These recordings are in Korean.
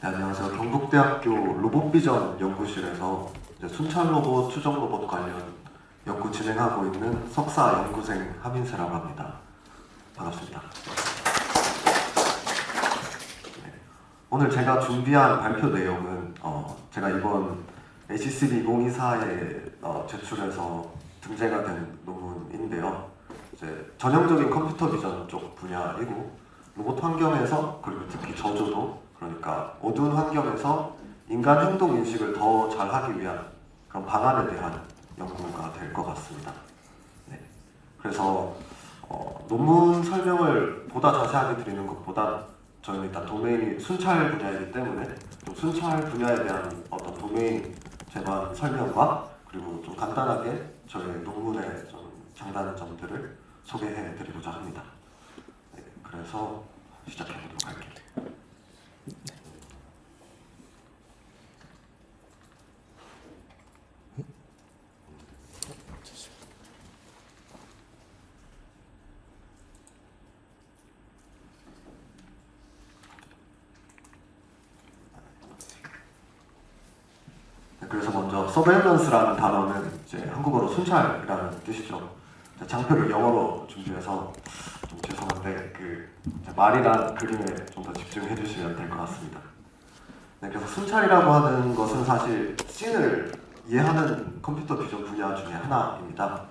네, 안녕하세요. 경북대학교 로봇비전 연구실에서 이제 순찰 로봇, 추적 로봇 관련 연구 진행하고 있는 석사 연구생 하민세라고 합니다. 반갑습니다. 네, 오늘 제가 준비한 발표 내용은 제가 이번 ACCB 2024에 제출해서 등재가 된 논문인데요. 이제 전형적인 컴퓨터 비전 쪽 분야이고 로봇 환경에서 그리고 특히 저조도 그러니까 어두운 환경에서 인간 행동 인식을 더 잘하기 위한 그런 방안에 대한 연구가 될 것 같습니다. 네. 그래서 논문 설명을 보다 자세하게 드리는 것보다 저는 일단 도메인이 순찰 분야이기 때문에 좀 순찰 분야에 대한 어떤 도메인 제반 설명과 그리고 좀 간단하게 저희 논문의 좀 장단한 점들을 소개해 드리고자 합니다. 네. 그래서 시작해 보도록 할게요. 그래서 먼저 surveillance라는 단어는 이제 한국어로 순찰이라는 뜻이죠. 장표를 영어로 준비해서 좀 죄송한데 말이랑 그림에 좀 더 집중해 주시면 될 것 같습니다. 네, 그래서 순찰이라고 하는 것은 사실 씬을 이해하는 컴퓨터 비전 분야 중에 하나입니다.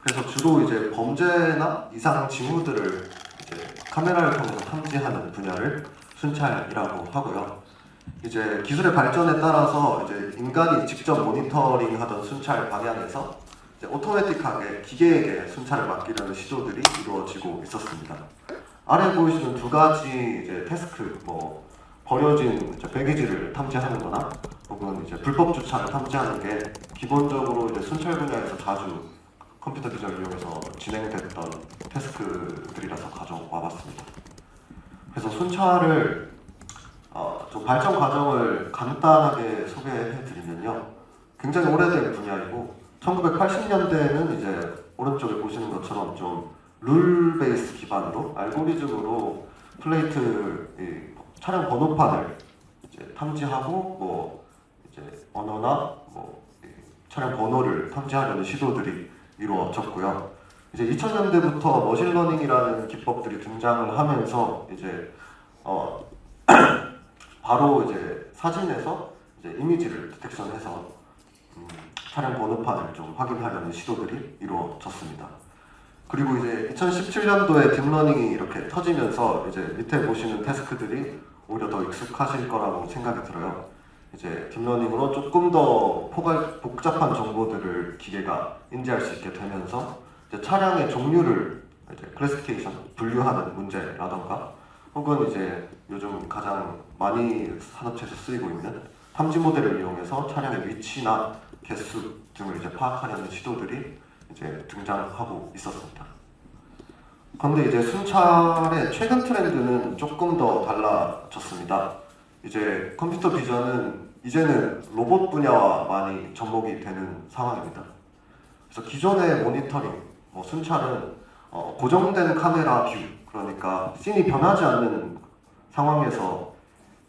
그래서 주로 이제 범죄나 이상 징후들을 이제 카메라를 통해서 탐지하는 분야를 순찰이라고 하고요. 이제 기술의 발전에 따라서 이제 인간이 직접 모니터링하던 순찰 방향에서 이제 오토매틱하게 기계에게 순찰을 맡기려는 시도들이 이루어지고 있었습니다. 아래 보이시는 두 가지 이제 태스크, 버려진 이제 배기지를 탐지하는거나 혹은 이제 불법 주차를 탐지하는 게 기본적으로 이제 순찰 분야에서 자주 컴퓨터 비전을 이용해서 진행됐던 태스크들이라서 가져와봤습니다. 그래서 순찰을 좀 발전 과정을 간단하게 소개해드리면요. 굉장히 오래된 분야이고 1980년대에는 이제 오른쪽에 보시는 것처럼 좀 룰 베이스 기반으로 알고리즘으로 플레이트 차량 번호판을 이제 탐지하고 이제 언어나 차량 번호를 탐지하려는 시도들이 이루어졌고요. 이제 2000년대부터 머신러닝이라는 기법들이 등장을 하면서 이제 바로 이제 사진에서 이제 이미지를 디텍션해서 차량 번호판을 좀 확인하려는 시도들이 이루어졌습니다. 그리고 이제 2017년도에 딥러닝이 이렇게 터지면서 이제 밑에 보시는 태스크들이 오히려 더 익숙하실 거라고 생각이 들어요. 이제 딥러닝으로 조금 더 복잡한 정보들을 기계가 인지할 수 있게 되면서 이제 차량의 종류를 이제 클래시피케이션, 분류하는 문제라던가 혹은 이제 요즘 가장 많이 산업체에서 쓰이고 있는 탐지 모델을 이용해서 차량의 위치나 개수 등을 이제 파악하려는 시도들이 이제 등장하고 있었습니다. 그런데 이제 순찰의 최근 트렌드는 조금 더 달라졌습니다. 이제 컴퓨터 비전은 이제는 로봇 분야와 많이 접목이 되는 상황입니다. 그래서 기존의 모니터링, 순찰은 고정된 카메라 뷰, 그러니까 씬이 변하지 않는 상황에서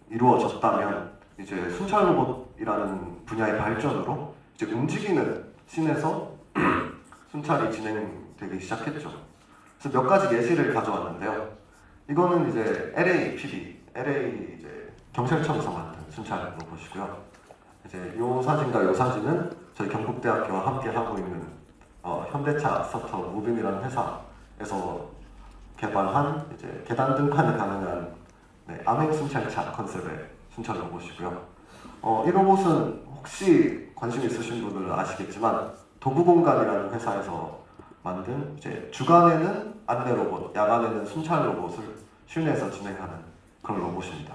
이루어졌다면 이제 순찰 로봇이라는 분야의 발전으로 이제 움직이는 씬에서 순찰이 진행되기 시작했죠. 그래서 몇 가지 예시를 가져왔는데요. 이거는 이제 LA 이제 경찰청에서 만든 순찰 로봇이고요. 이제 이 사진과 이 사진은 저희 경북대학교와 함께 하고 있는 현대차 스타트업 무빈이라는 회사에서 개발한 이제 계단 등판이 가능한 암행 순찰차 컨셉의 순찰 로봇이고요. 이 로봇은 혹시 관심 있으신 분들은 아시겠지만 도구공간이라는 회사에서 만든 이제 주간에는 안내 로봇, 야간에는 순찰 로봇을 실내에서 진행하는 그런 로봇입니다.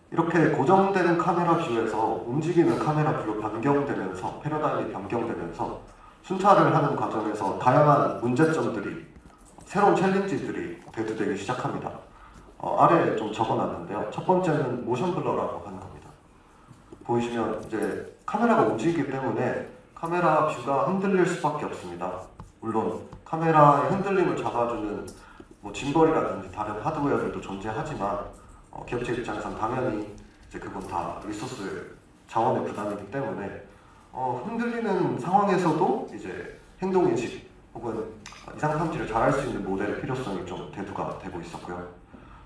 이렇게 고정되는 카메라 뷰에서 움직이는 카메라 뷰로 변경되면서 패러다임이 변경되면서 순찰을 하는 과정에서 다양한 문제점들이 새로운 챌린지들이 대두되기 시작합니다. 아래에 좀 적어놨는데요. 첫 번째는 모션 블러라고 하는 겁니다. 보이시면 이제 카메라가 움직이기 때문에 카메라 뷰가 흔들릴 수밖에 없습니다. 물론 카메라의 흔들림을 잡아주는 짐벌이라든지 다른 하드웨어들도 존재하지만 기업체 입장에선 당연히 이제 그건 다 리소스 자원의 부담이기 때문에 흔들리는 상황에서도 이제 행동인식 혹은 이상 탐지를 잘할 수 있는 모델의 필요성이 좀 대두가 되고 있었고요.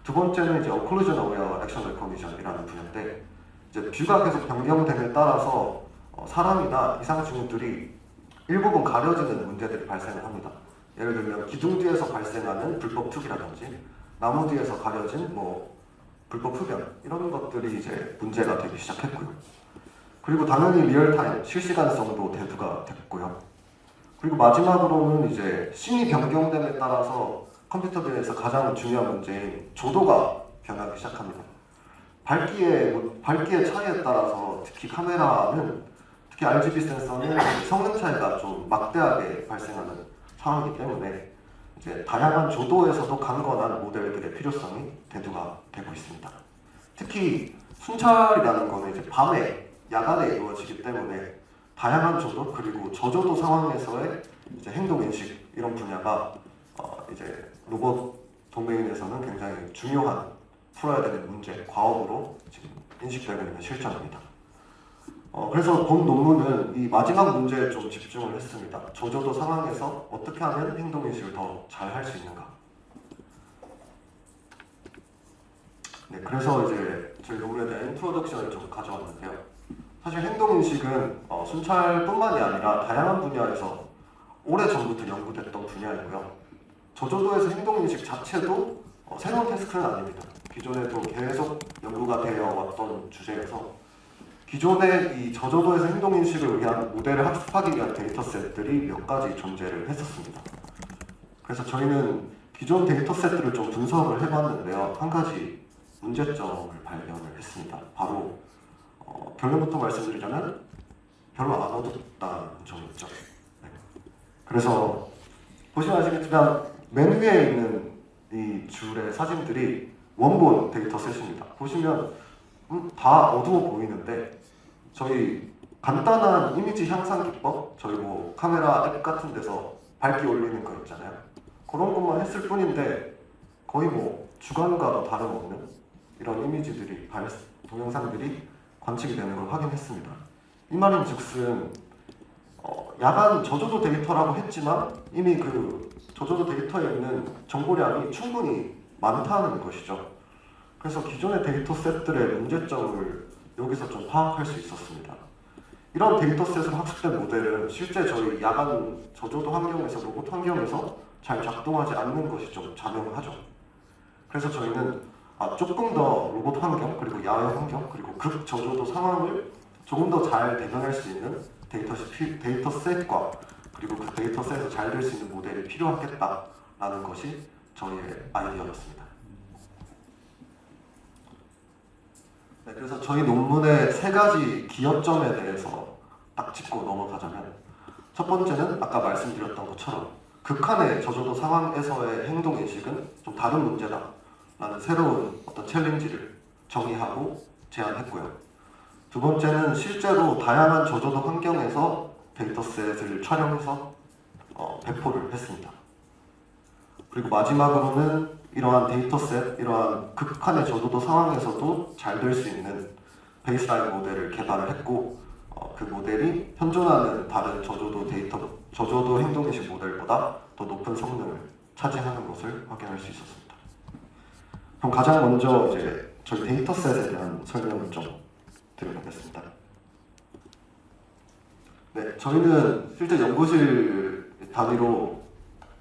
두 번째는 이제 Occlusion Aware Action Recognition이라는 분야인데 이제 뷰가 계속 변경됨에 따라서 사람이나 이상 징후들이 일부분 가려지는 문제들이 발생을 합니다. 예를 들면 기둥 뒤에서 발생하는 불법 투기라든지 나무 뒤에서 가려진 불법 흡연 이런 것들이 이제 문제가 되기 시작했고요. 그리고 당연히 리얼타임 실시간성도 대두가 됐고요. 그리고 마지막으로는 이제 씬이 변경됨에 따라서 컴퓨터 비행에서 가장 중요한 문제인 조도가 변하기 시작합니다. 밝기의 차이에 따라서 특히 카메라는 특히 RGB 센서는 성능 차이가 좀 막대하게 발생하는 상황이기 때문에 이제 다양한 조도에서도 강건한 모델들의 필요성이 대두가 되고 있습니다. 특히 순찰이라는 거는 이제 밤에 야간에 이루어지기 때문에 다양한 조도 그리고 저조도 상황에서의 이제 행동 인식 이런 분야가 이제 로봇 도메인에서는 굉장히 중요한 풀어야 되는 문제, 과업으로 지금 인식되고 있는 실정입니다. 그래서 본 논문은 이 마지막 문제에 좀 집중을 했습니다. 저조도 상황에서 어떻게 하면 행동 인식을 더 잘 할 수 있는가. 네, 그래서 이제 저희 논문에 대한 인트로덕션을 좀 가져왔는데요. 사실 행동 인식은 순찰뿐만이 아니라 다양한 분야에서 오래전부터 연구됐던 분야이고요. 저조도에서 행동 인식 자체도 새로운 태스크는 아닙니다. 기존에도 계속 연구가 되어 왔던 주제여서 기존의 이 저조도에서 행동인식을 위한 모델을 학습하기 위한 데이터셋들이 몇 가지 존재를 했었습니다. 그래서 저희는 기존 데이터셋들을 좀 분석을 해봤는데요. 한 가지 문제점을 발견을 했습니다. 바로 결론부터 말씀드리자면 별로 안 얻었다는 점이었죠. 네. 그래서 보시면 아시겠지만 맨 위에 있는 이 줄의 사진들이 원본 데이터셋입니다. 보시면 다 어두워 보이는데 저희 간단한 이미지 향상 기법, 저희 카메라 앱 같은 데서 밝기 올리는 거 있잖아요. 그런 것만 했을 뿐인데 거의 주간과도 다름없는 이런 이미지들이, 동영상들이 관측이 되는 걸 확인했습니다. 이 말인즉슨 야간 저조도 데이터라고 했지만 이미 그 저조도 데이터에 있는 정보량이 충분히 많다는 것이죠. 그래서 기존의 데이터셋들의 문제점을 여기서 좀 파악할 수 있었습니다. 이런 데이터셋으로 학습된 모델은 실제 저희 야간 저조도 환경에서, 로봇 환경에서 잘 작동하지 않는 것이 좀 자명하죠. 그래서 저희는 조금 더 로봇 환경, 그리고 야외 환경, 그리고 극저조도 상황을 조금 더 잘 대변할 수 있는 데이터셋과 그리고 그 데이터셋에서 잘 될 수 있는 모델이 필요하겠다라는 것이 저희의 아이디어였습니다. 네, 그래서 저희 논문의 세 가지 기여점에 대해서 딱 짚고 넘어가자면 첫 번째는 아까 말씀드렸던 것처럼 극한의 저조도 상황에서의 행동인식은 좀 다른 문제다라는 새로운 어떤 챌린지를 정의하고 제안했고요. 두 번째는 실제로 다양한 저조도 환경에서 데이터셋을 촬영해서 배포를 했습니다. 그리고 마지막으로는 이러한 데이터셋, 이러한 극한의 저조도 상황에서도 잘 될 수 있는 베이스라인 모델을 개발을 했고 그 모델이 현존하는 다른 저조도 행동인식 모델보다 더 높은 성능을 차지하는 것을 확인할 수 있었습니다. 그럼 가장 먼저 이제 저희 데이터셋에 대한 설명을 좀 드려보겠습니다. 네, 저희는 실제 연구실 단위로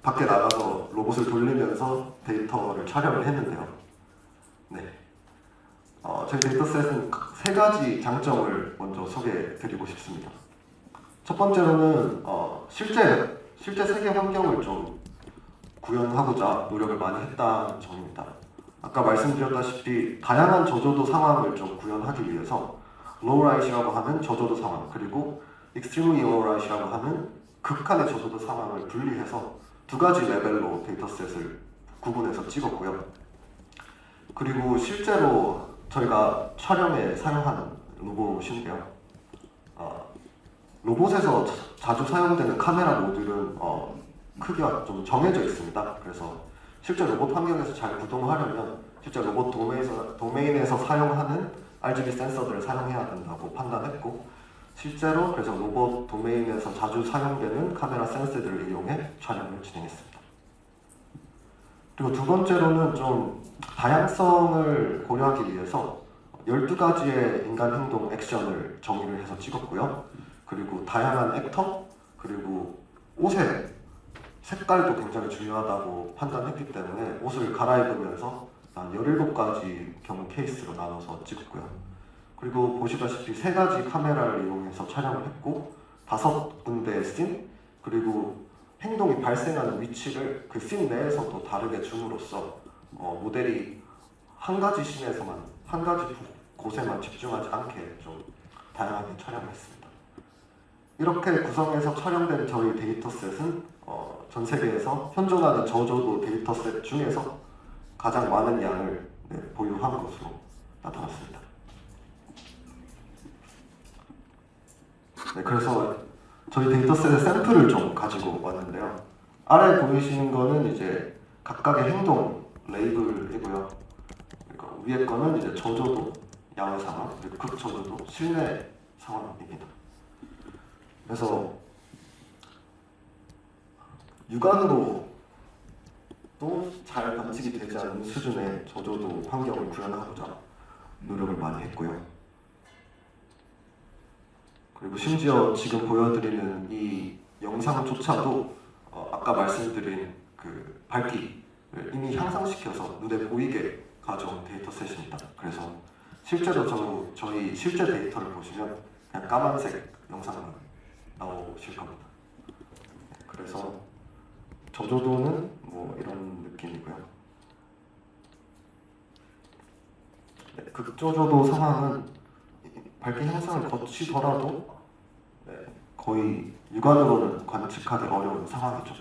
밖에 나가서 로봇을 돌리면서 데이터를 촬영을 했는데요. 네, 저희 데이터셋은 세 가지 장점을 먼저 소개해드리고 싶습니다. 첫 번째로는 실제 세계 환경을 좀 구현하고자 노력을 많이 했다는 점입니다. 아까 말씀드렸다시피 다양한 저조도 상황을 좀 구현하기 위해서 low light이라고 하는 저조도 상황, 그리고 extremely low light이라고 하는 극한의 저조도 상황을 분리해서 두 가지 레벨로 데이터셋을 구분해서 찍었고요. 그리고 실제로 저희가 촬영에 사용하는 로봇인데요. 로봇에서 자주 사용되는 카메라 모듈은 크기가 좀 정해져 있습니다. 그래서 실제 로봇 환경에서 잘 구동하려면 실제 로봇 도메인에서 사용하는 RGB 센서들을 사용해야 된다고 판단했고, 실제로 그래서 로봇 도메인에서 자주 사용되는 카메라 센서들을 이용해 촬영을 진행했습니다. 그리고 두 번째로는 좀 다양성을 고려하기 위해서 12가지의 인간 행동 액션을 정의를 해서 찍었고요. 그리고 다양한 액터, 그리고 옷의 색깔도 굉장히 중요하다고 판단했기 때문에 옷을 갈아입으면서 한 17가지 경우 케이스로 나눠서 찍었고요. 그리고 보시다시피 3가지 카메라를 이용해서 촬영을 했고 5군데의 씬, 그리고 행동이 발생하는 위치를 그 씬 내에서도 다르게 줌으로써 모델이 한 가지 씬에서만, 한 가지 곳에만 집중하지 않게 좀 다양하게 촬영을 했습니다. 이렇게 구성해서 촬영된 저희 데이터셋은 전 세계에서 현존하는 저조도 데이터셋 중에서 가장 많은 양을 보유한 것으로 나타났습니다. 네, 그래서 저희 데이터셋의 샘플을 좀 가지고 왔는데요. 아래 보이시는 거는 이제 각각의 행동 레이블이고요. 그리고 위에 거는 이제 저조도 야외 상황, 그리고 극저조도 실내 상황입니다. 그래서 육안으로 또 잘 관측이 되지 않는 수준의 저조도 환경을 구현하고자 노력을 많이 했고요. 그리고 심지어 지금 보여드리는 이 영상조차도 아까 말씀드린 그 밝기를 이미 향상시켜서 눈에 보이게 가져온 데이터셋입니다. 그래서 실제로 저희 실제 데이터를 보시면 그냥 까만색 영상만 나오실 겁니다. 그래서 저조도는 뭐 이런 느낌이고요. 네, 극저조도 상황은 밝기 향상을 거치더라도 거의 육안으로는 관측하기 어려운 상황이죠.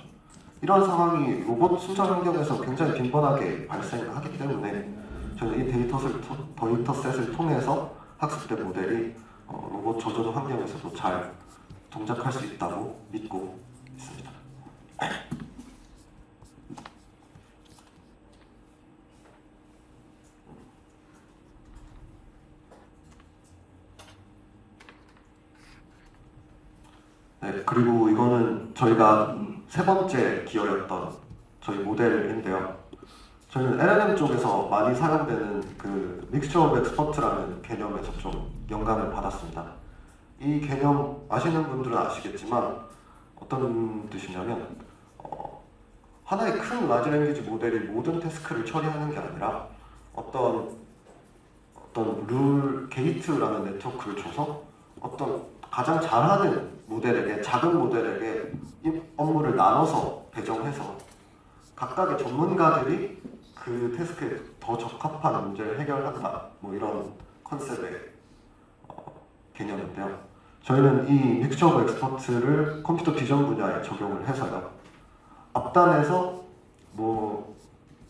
이런 상황이 로봇 순찰 환경에서 굉장히 빈번하게 발생하기 때문에 저는 이 데이터셋을 통해서 학습된 모델이 로봇 저조도 환경에서도 잘 동작할 수 있다고 믿고 있습니다. 네, 그리고 이거는 저희가 3번째 기어였던 저희 모델인데요. 저희는 LLM 쪽에서 많이 사용되는 그 믹스처 오브 엑스퍼트라는 개념에서 좀 영감을 받았습니다. 이 개념 아시는 분들은 아시겠지만 어떤 뜻이냐면 하나의 큰 라지 랭귀지 모델이 모든 태스크를 처리하는 게 아니라 어떤 룰 게이트라는 네트워크를 줘서 어떤 가장 잘하는 모델에게, 작은 모델에게 이 업무를 나눠서 배정해서 각각의 전문가들이 그 태스크에 더 적합한 문제를 해결한다, 뭐 이런 컨셉의 개념인데요. 저희는 이 믹스처 오브 엑스퍼트를 컴퓨터 비전 분야에 적용을 해서요. 앞단에서 뭐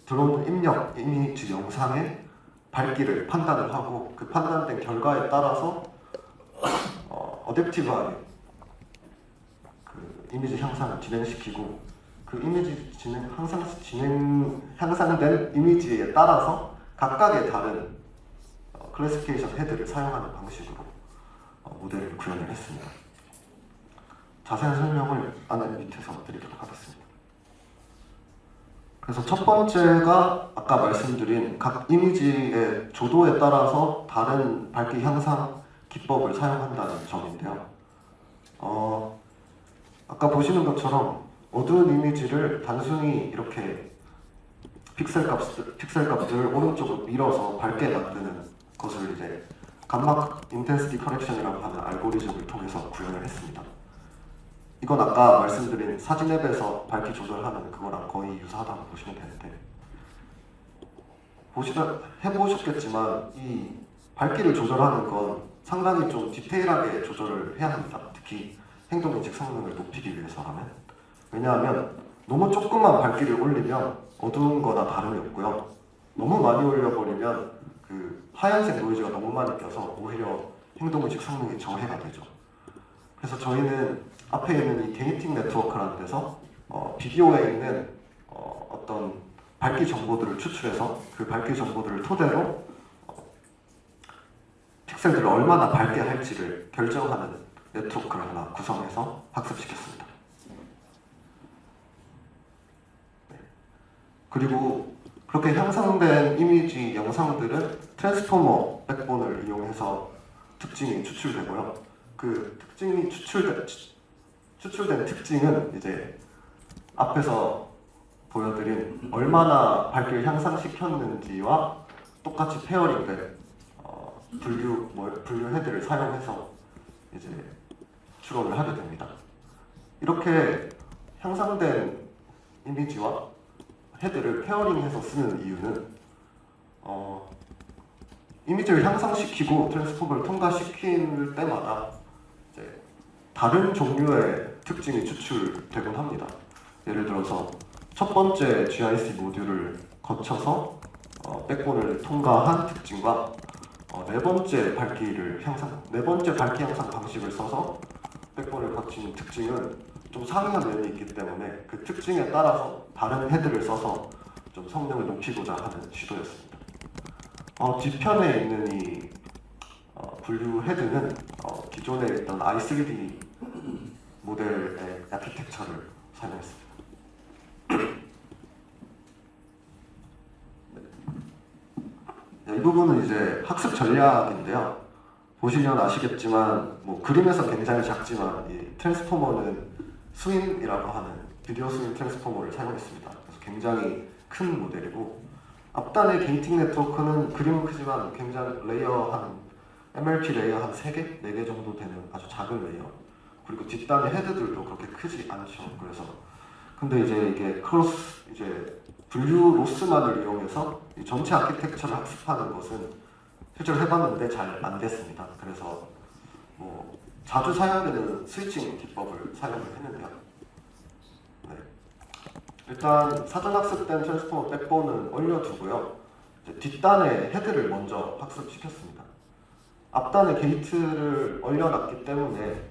들어오는 입력, 이미지, 영상의 밝기를 판단을 하고 그 판단된 결과에 따라서 어댑티브하게 그 이미지 향상을 진행시키고 그 이미지 향상된 이미지에 따라서 각각의 다른 클래시피케이션 헤드를 사용하는 방식으로 모델을 구현을 했습니다. 자세한 설명을 안에 밑에서 드리도록 하겠습니다. 그래서 첫 번째가 아까 말씀드린 각 이미지의 조도에 따라서 다른 밝기 향상 기법을 사용한다는 점인데요. 아까 보시는 것처럼 어두운 이미지를 단순히 이렇게 픽셀 값을 오른쪽으로 밀어서 밝게 만드는 것을 이제 감막 인텐시티 커렉션이라고 하는 알고리즘을 통해서 구현을 했습니다. 이건 아까 말씀드린 사진 앱에서 밝기 조절하는 그거랑 거의 유사하다고 보시면 되는데, 해보셨겠지만 이 밝기를 조절하는 건 상당히 좀 디테일하게 조절을 해야 합니다. 특히 행동인식 성능을 높이기 위해서라면. 왜냐하면 너무 조그만 밝기를 올리면 어두운 거나 다름이 없고요. 너무 많이 올려버리면 그 하얀색 노이즈가 너무 많이 껴서 오히려 행동인식 성능이 저해가 되죠. 그래서 저희는 앞에 있는 이 게이팅 네트워크라는 데서 비디오에 있는 어떤 밝기 정보들을 추출해서 그 밝기 정보들을 토대로 픽셀들을 얼마나 밝게 할지를 결정하는 네트워크를 하나 구성해서 학습시켰습니다. 네. 그리고 그렇게 형성된 이미지 영상들은 트랜스포머 백본을 이용해서 특징이 추출되고요. 그 특징이 추출된 특징은 이제 앞에서 보여드린 얼마나 밝기를 향상시켰는지와 똑같이 페어링된 분류 헤드를 사용해서 이제 추론을 하게 됩니다. 이렇게 향상된 이미지와 헤드를 페어링해서 쓰는 이유는 이미지를 향상시키고 트랜스포머를 통과시킬 때마다 이제 다른 종류의 특징이 추출되곤 합니다. 예를 들어서 첫 번째 GIC 모듈을 거쳐서 백본을 통과한 특징과 네 번째 밝기 향상 방식을 써서 백본을 거친 특징은 좀 상이한 면이 있기 때문에 그 특징에 따라서 다른 헤드를 써서 좀 성능을 높이고자 하는 시도였습니다. 뒤편에 있는 이 분류 헤드는 기존에 있던 i3D 모델의 아키텍처를 사용했습니다. 이 부분은 이제 학습 전략인데요. 보시면 아시겠지만 그림에서 굉장히 작지만 이 트랜스포머는 스윈이라고 하는 비디오 스윈 트랜스포머를 사용했습니다. 그래서 굉장히 큰 모델이고 앞단의 게이팅 네트워크는 그림은 크지만 굉장히 MLP 레이어 한 3개? 4개 정도 되는 아주 작은 레이어. 그리고 뒷단의 헤드들도 그렇게 크지 않죠. 그래서 근데 이제 이게 분류 로스만을 이용해서 이 전체 아키텍처를 학습하는 것은 실제로 해봤는데 잘 안 됐습니다. 그래서 자주 사용되는 스위칭 기법을 사용을 했는데요. 네. 일단 사전 학습된 트랜스포머 백본은 올려두고요. 뒷단의 헤드를 먼저 학습시켰습니다. 앞단의 게이트를 올려놨기 때문에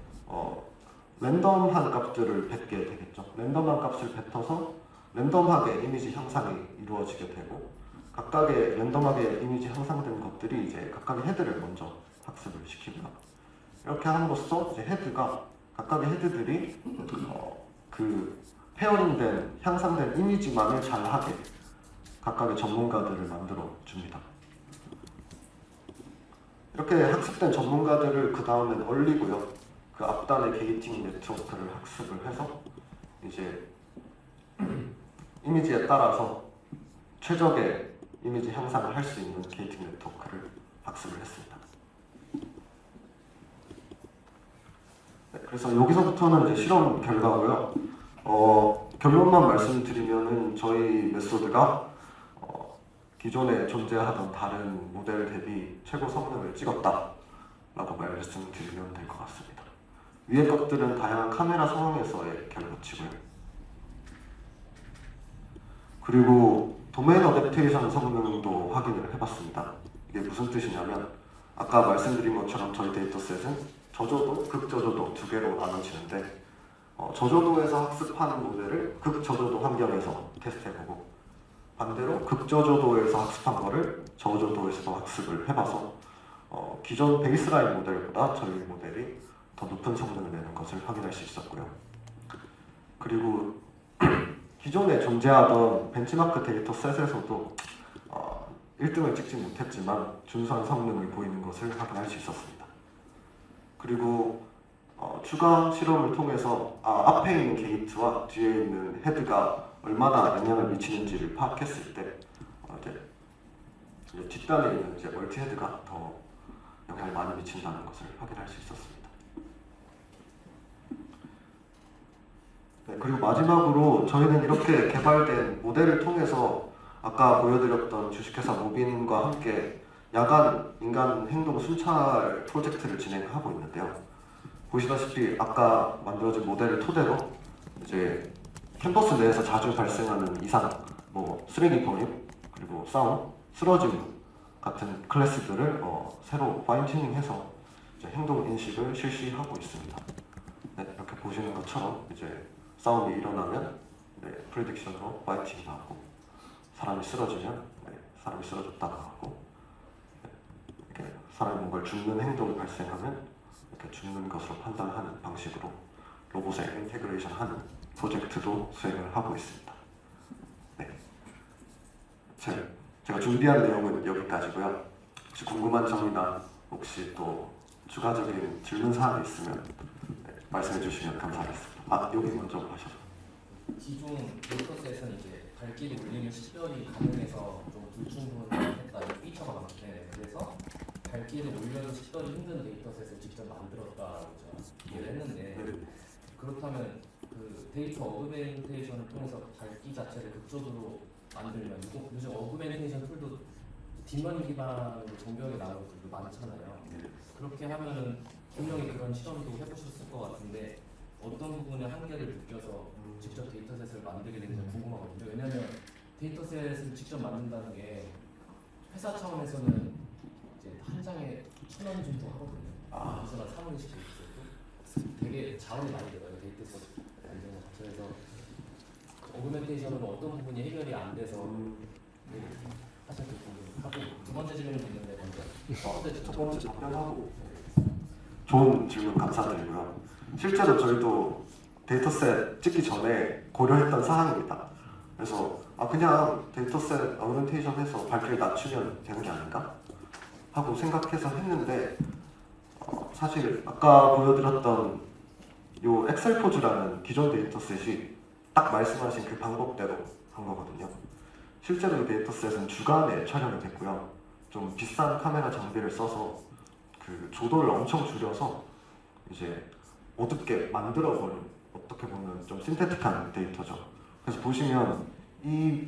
랜덤한 값들을 뱉게 되겠죠. 랜덤한 값을 뱉어서 랜덤하게 이미지 향상이 이루어지게 되고 각각의 랜덤하게 이미지 향상된 것들이 이제 각각의 헤드를 먼저 학습을 시키고요. 이렇게 함으로써 이제 각각의 헤드들이 그 페어링된 향상된 이미지만을 잘하게 각각의 전문가들을 만들어 줍니다. 이렇게 학습된 전문가들을 그 다음엔 올리고요. 그 앞단의 게이팅 네트워크를 학습을 해서 이제 이미지에 따라서 최적의 이미지 향상을 할 수 있는 게이팅 네트워크를 학습을 했습니다. 네, 그래서 여기서부터는 이제 실험 결과고요. 결론만 말씀드리면은 저희 메소드가 기존에 존재하던 다른 모델 대비 최고 성능을 찍었다라고 말씀드리면 될 것 같습니다. 위의 것들은 다양한 카메라 상황에서의 결과치고요. 그리고 도메인 어댑테이션 성능도 확인을 해봤습니다. 이게 무슨 뜻이냐면 아까 말씀드린 것처럼 저희 데이터셋은 저조도, 극저조도 두 개로 나눠지는데 저조도에서 학습하는 모델을 극저조도 환경에서 테스트해보고 반대로 극저조도에서 학습한 거를 저조도에서도 학습을 해봐서 기존 베이스라인 모델보다 저희 모델이 더 높은 성능을 내는 것을 확인할 수 있었고요. 그리고 기존에 존재하던 벤치마크 데이터셋에서도 1등을 찍지 못했지만 준수한 성능을 보이는 것을 확인할 수 있었습니다. 그리고 추가 실험을 통해서 앞에 있는 게이트와 뒤에 있는 헤드가 얼마나 영향을 미치는지를 파악했을 때 이제 뒷단에 있는 이제 멀티 헤드가 더 영향을 많이 미친다는 것을 확인할 수 있었습니다. 네, 그리고 마지막으로 저희는 이렇게 개발된 모델을 통해서 아까 보여드렸던 주식회사 모빈과 함께 야간 인간 행동 순찰 프로젝트를 진행하고 있는데요. 보시다시피 아까 만들어진 모델을 토대로 이제 캠퍼스 내에서 자주 발생하는 이상, 쓰레기 버림, 그리고 싸움, 쓰러짐 같은 클래스들을 새로 파인 튜닝해서 이제 행동 인식을 실시하고 있습니다. 네, 이렇게 보시는 것처럼 이제 싸움이 일어나면 프레딕션으로 파이팅이 나오고 사람이 쓰러지면 사람이 쓰러졌다고 하고, 이렇게 사람이 뭔가를 줍는 행동이 발생하면 이렇게 줍는 것으로 판단하는 방식으로 로봇에 인테그레이션하는 프로젝트도 수행을 하고 있습니다. 네. 제가 준비한 내용은 여기까지고요. 혹시 궁금한 점이나 혹시 또 추가적인 질문 사항이 있으면 말씀해 주시면 감사하겠습니다. 여기 먼저 하셔서. 기존 데이터셋은 이제 밝기를 올리면 식별이 가능해서 좀 불충분했다 이런 피처가 많은데, 그래서 밝기를 올려도 식별이 힘든 데이터셋을 직접 만들었다고 제가 이해를 했는데, 그렇다면 그 데이터 어그멘테이션을 통해서 밝기 자체를 극적으로 만들면, 요즘 어그멘테이션 툴도 딥러닝 기반으로 정교하게 나오는 툴도 많잖아요. 그렇게 하면은 분명히 그런 실험도 해보셨을 것 같은데, 어떤 부분에 한계를 느껴서 직접 데이터셋을 만들게 되는지 궁금하거든요. 왜냐하면 데이터셋을 직접 만든다는 게 회사 차원에서는 이제 한 장에 1,000원 정도 하거든요. 그래서 사무실 데이터셋도 되게 자원이 많이 들어요. 데이터셋 만드는 것 자체에서 어그멘테이션은 어떤 부분이 해결이 안 돼서 하실 때 궁금하고, 두 번째 질문도 있는데 먼저 첫 번째 답변하고. 좋은 질문 감사드리고요. 실제로 저희도 데이터셋 찍기 전에 고려했던 사항입니다. 그래서 그냥 데이터셋 어그멘테이션 해서 밝기를 낮추면 되는 게 아닌가? 하고 생각해서 했는데, 사실 아까 보여드렸던 요 엑셀포즈라는 기존 데이터셋이 딱 말씀하신 그 방법대로 한 거거든요. 실제로 이 데이터셋은 주간에 촬영이 됐고요. 좀 비싼 카메라 장비를 써서 그 조도를 엄청 줄여서 이제 어둡게 만들어버린, 어떻게 보면 좀 신테틱한 데이터죠. 그래서 보시면 이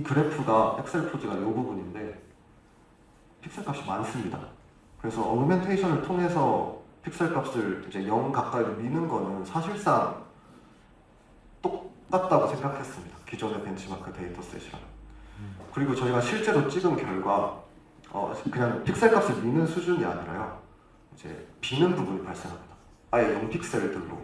그래프가 엑셀 포즈가 이 부분인데 픽셀 값이 많습니다. 그래서 어그멘테이션을 통해서 픽셀 값을 이제 0 가까이로 미는 거는 사실상 똑같다고 생각했습니다. 기존의 벤치마크 데이터셋이랑. 그리고 저희가 실제로 찍은 결과 그냥 픽셀 값을 미는 수준이 아니라요, 이제 비는 부분이 발생합니다. 아예 0픽셀들로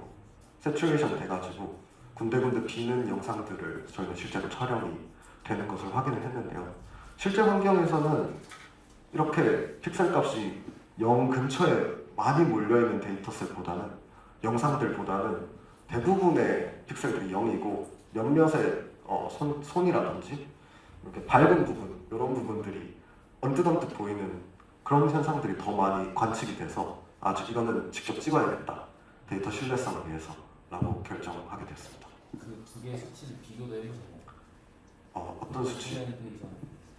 세츄레이션 돼가지고 군데군데 비는 영상들을 저희는 실제로 촬영이 되는 것을 확인을 했는데요. 실제 환경에서는 이렇게 픽셀 값이 0 근처에 많이 몰려있는 데이터셋보다는, 영상들보다는 대부분의 픽셀들이 0이고 몇몇의 손이라든지 이렇게 밝은 부분, 이런 부분들이 언뜻언뜻 보이는 그런 현상들이 더 많이 관측이 돼서 이거는 직접 찍어야겠다, 데이터 신뢰성을 위해서 라고 결정하게 됐습니다. 그 두 개의 수치를 비교도 해보셨나요? 어떤 수치? 어그멘테이션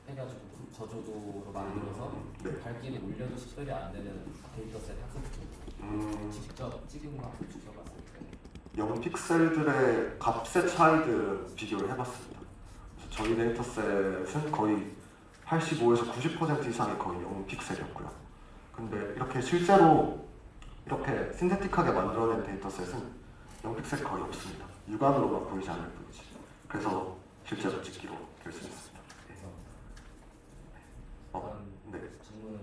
해가지고 저조도로 만들어서 밝기를 올려도 식별이 안 되는 데이터셋 학습 직접 찍은 거 한번 비교해봤을 때 0픽셀들의 값의 차이들은 비교를 해봤습니다. 그래서 저희 데이터셋은 거의 85에서 90% 이상이 거의 0픽셀이었고요. 근데 이렇게 실제로 이렇게 신테틱하게 만들어낸 데이터셋은 0픽셀 거의 없습니다. 육안으로만 보이지 않을 뿐이지. 그래서 실제로 찍기로 결심했습니다. 네. 질문은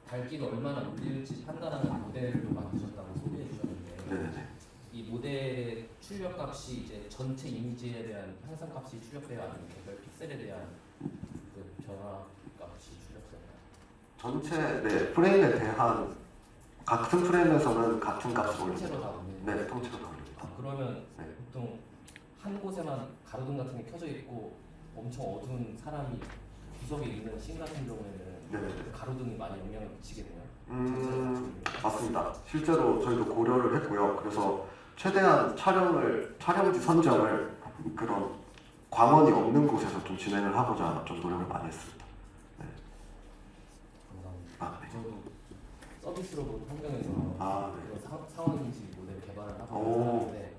밝기를 얼마나 올릴지 판단하는 모델을 만드셨다고 소개해 주셨는데, 네네네. 이 모델의 출력 값이 이제 전체 이미지에 대한 향상 값이 출력돼야 하는 개별 픽셀에 대한 그 변화 값이 출력되나요? 전체 프레임에 대한 같은 프레임에서는 같은 값을 올립니다. 통째로 다 올리는. 네, 통째로 다 올립니다. 그러면 네. 보통 한 곳에만 가로등 같은 게 켜져 있고 엄청 어두운 사람이 구석에 있는 씬 같은 경우에는 네네. 가로등이 많이 영향을 미치게 돼요. 맞습니다. 실제로 저희도 고려를 했고요. 그래서 최대한 촬영지 선정을 그런 광원이 없는 곳에서 좀 진행을 하고자 좀 노력을 많이 했습니다. 네. 감사합니다. 네. 저도 서비스 로봇 환경에서 그런 상황인지 모델 개발을 하고 있는데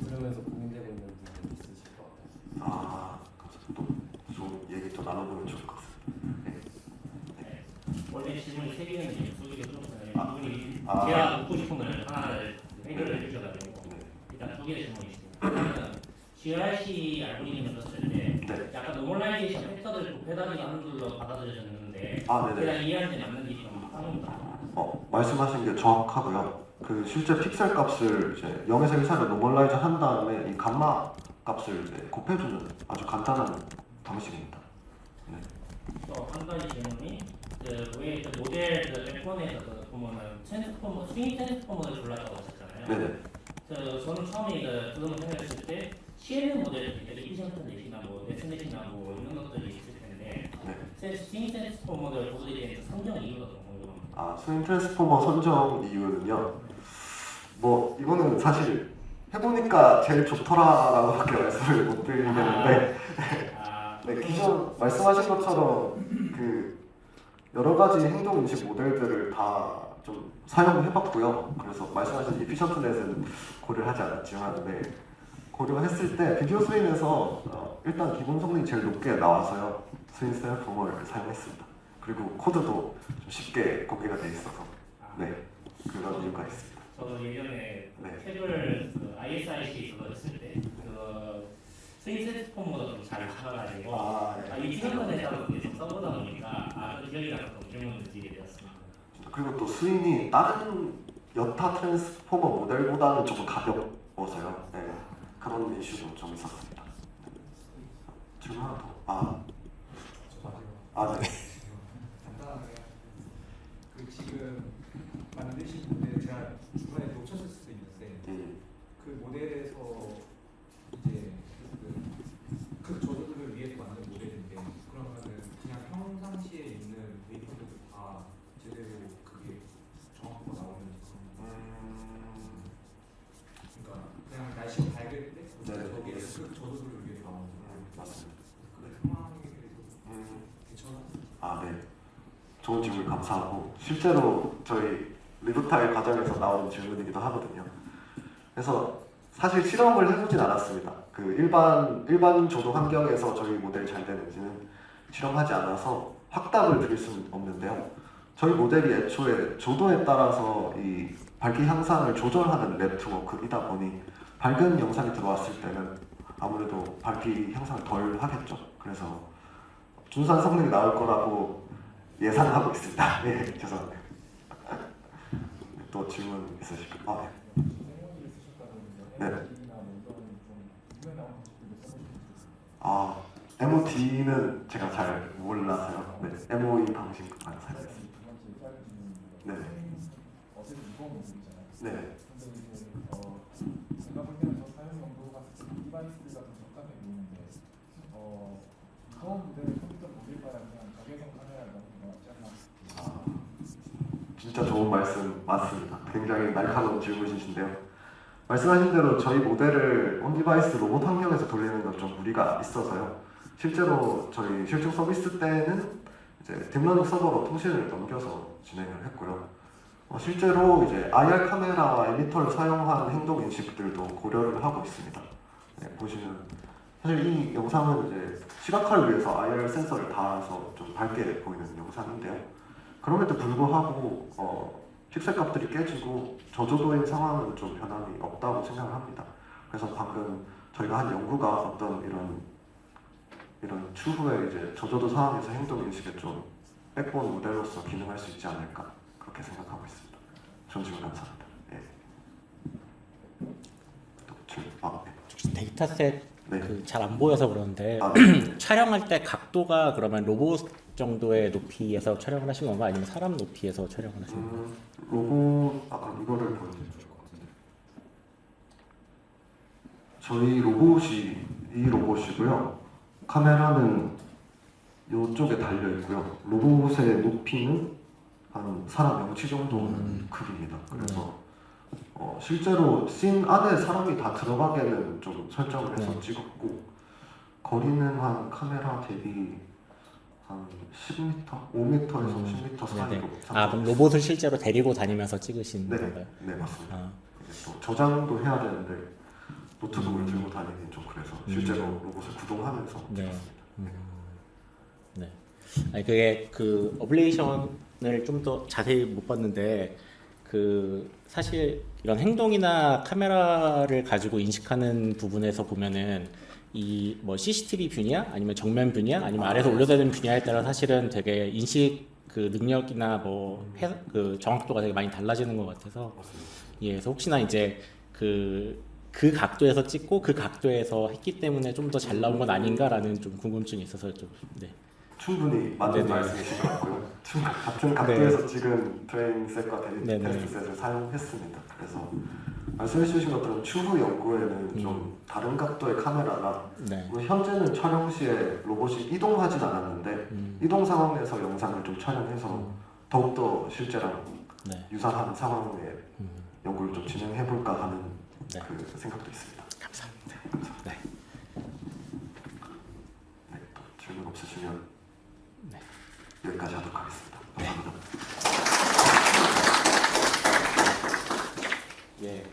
들으면서 고민되고 있는 부분이 있으실 것 같아요. 또 좋은 얘기 또 나눠보면 좋을 것 같습니다. 네. 원래 질문이 3개는 소개를 해주셨잖아요. 이분이 제가 묻고 싶은 걸 하나를 해결을 해주셔가지고 일단 2개의 질문이 있습니다. GRC 알고리즘을 썼을 때 약간 노멀라이제이션 패턴을 곱해다니가 하는 걸로 받아들여졌는데 제가 이해하는 데 맞는지 좀 상담. 말씀하신 게 정확하고요. 그 실제 픽셀 값을 이제 0에서 1 사이로 노멀라이즈 한 다음에 이 감마 값을 이제 곱해주는 아주 간단한 방식입니다. 네. 또 한 가지 질문이 왜 모델 F1에서 보면은 트랜스포머, 스윙 트랜스포머를 골랐다고 하셨잖아요. 네네. 저는 처음에 그거는 생각했을 때 CNN 모델 이비션트 넷이나 뭐 넷넷이나 뭐 이런 것들이 있을 텐데 스윙 트랜스포머를 보드에 대해서 선정 이유가 좀 궁금합니다. 스윙 트랜스포머 선정 이유는요. 뭐 이거는 사실 해보니까 제일 좋더라라고밖에 말씀을 못 드리겠는데, 네, 기존 말씀하신 것처럼 그 여러 가지 행동 인식 모델들을 다 좀 사용해봤고요. 그래서 말씀하신 이피션트넷은 고려하지 않았지만, 네, 고려했을 때 비디오 스윙에서 일단 기본 성능이 제일 높게 나와서요. 스윙 트랜스포머를 사용했습니다. 그리고 코드도 좀 쉽게 공개가 돼 있어서, 네, 그런 이유가 있습니다. 저도 예전에 네. 탭을 ISIC 그거 했을 때 스윙 트랜스포머도 좀 잘 잡아가지고 이 피션트넷하고 계속 써보다 보니까 그 기억이 나서 좀 질문을 드리게 되었습니다. 그리고 또 스윙이 다른 여타 트랜스포머 모델보다는 조금 가벼워서요. 네, 그런 이슈도 좀 있었습니다. 질문 하나 더. 네. 간단하게 지금 만드신 모델 제가 중간에 놓쳤을 수도 있는데 그 모델에서 이제 그 조조들을 위해서 만든 모델인데 그러면은 그냥 평상시에 있는 데이터들도 다 제대로 그게 정확하게 나오는지 그러니까 그냥 날씨가 밝을 때 거기에 그 조조들을 위해서 나오는 맞습니다. 그 상황에 대해서 괜찮아? 네. 좋은 질문 감사하고 실제로 저희 리부타일 과정에서 나오는 질문이기도 하거든요. 그래서 사실 실험을 해보진 않았습니다. 그 일반 조도 환경에서 저희 모델이 잘 되는지는 실험하지 않아서 확답을 드릴 수는 없는데요. 저희 모델이 애초에 조도에 따라서 이 밝기 향상을 조절하는 네트워크이다 보니 밝은 영상이 들어왔을 때는 아무래도 밝기 향상을 덜 하겠죠. 그래서 준수한 성능이 나올 거라고 예상하고 있습니다. 네, 죄송합니다. 또 질문 있으실까요? 네. MOD는 제가 잘 몰라서요. 네, MOE 방식만 사용했습니다. 네. 네. 제가 볼 때는 저 사용 용도가 디바이스가 좀 적합해 보이는데 처음 모델을 컴퓨터 모델 바랑 그냥 적외선 카메라를 넣는 거 같지 않나? 진짜 좋은 말씀 맞습니다. 굉장히 날카로운 질문이신데요. 말씀하신 대로 저희 모델을 온디바이스 로봇 환경에서 돌리는 건 좀 무리가 있어서요. 실제로 저희 실증 서비스 때는 이제 딥러닝 서버로 통신을 넘겨서 진행을 했고요. 실제로 이제 IR 카메라와 에미터를 사용한 행동 인식들도 고려를 하고 있습니다. 네, 보시면 사실 이 영상은 이제 시각화를 위해서 IR 센서를 달아서 좀 밝게 보이는 영상인데요. 그럼에도 불구하고 픽셀 값들이 깨지고 저조도인 상황은 좀 변함이 없다고 생각을 합니다. 그래서 방금 저희가 한 연구가 어떤 이런 추후에 이제 저조도 상황에서 행동 인식에 좀 백본 모델로서 기능할 수 있지 않을까 그렇게 생각하고 있습니다. 좋은 질문 감사합니다. 네. 또 질문. 네. 데이터셋 네. 잘 안 보여서 그러는데 네. 촬영할 때 각도가 그러면 로봇 정도의 높이에서 촬영을 하신 건가 아니면 사람 높이에서 촬영을 하신 건가? 로봇 이거를 보여드리면 좋을 것 같은데 저희 로봇이 이 로봇이고요. 카메라는 이쪽에 달려 있고요. 로봇의 높이는 한 사람 명치 정도 크기입니다. 그래서 실제로 씬 안에 사람이 다 들어가게는 좀 설정을 해서 찍었고 거리는 한 카메라 대비 한 10m, 5m에서 10m 사이로. 그럼 로봇을 실제로 데리고 다니면서 찍으신 네, 건가요? 네 맞습니다. 또 저장도 해야 되는데 노트북을 들고 다니긴 좀 그래서 실제로 로봇을 구동하면서 찍었습니다. 네. 아니 그게 그 어블레이션을 좀 더 자세히 못 봤는데 그 사실 이런 행동이나 카메라를 가지고 인식하는 부분에서 보면은 이 뭐 CCTV 뷰냐 아니면 정면 뷰냐 아니면 아래서 올려드는 뷰냐에 따라 사실은 되게 인식 그 능력이나 그 정확도가 되게 많이 달라지는 것 같아서 그래서 혹시나 이제 그 그 각도에서 찍고 그 각도에서 했기 때문에 좀 더 잘 나온 건 아닌가라는 좀 궁금증이 있어서 좀 네. 충분히 맞는 네네. 말씀이신 것 같고요. 같은 각도에서 찍은 트레이닝셋과 네네. 테스트셋을 사용했습니다. 그래서 말씀해 주신 것처럼 추후 연구에는 좀 다른 각도의 카메라가 네. 현재는 촬영 시에 로봇이 이동하진 않았는데 이동 상황에서 영상을 좀 촬영해서 더욱더 실제랑 네. 유사한 상황에 연구를 좀 진행해 볼까 하는 네. 그 생각도 있습니다. 감사합니다. 네, 감사합니다. 네. 네, 또 질문 없으시면 네. 여기까지 하도록 하겠습니다. 감사합니다. 예.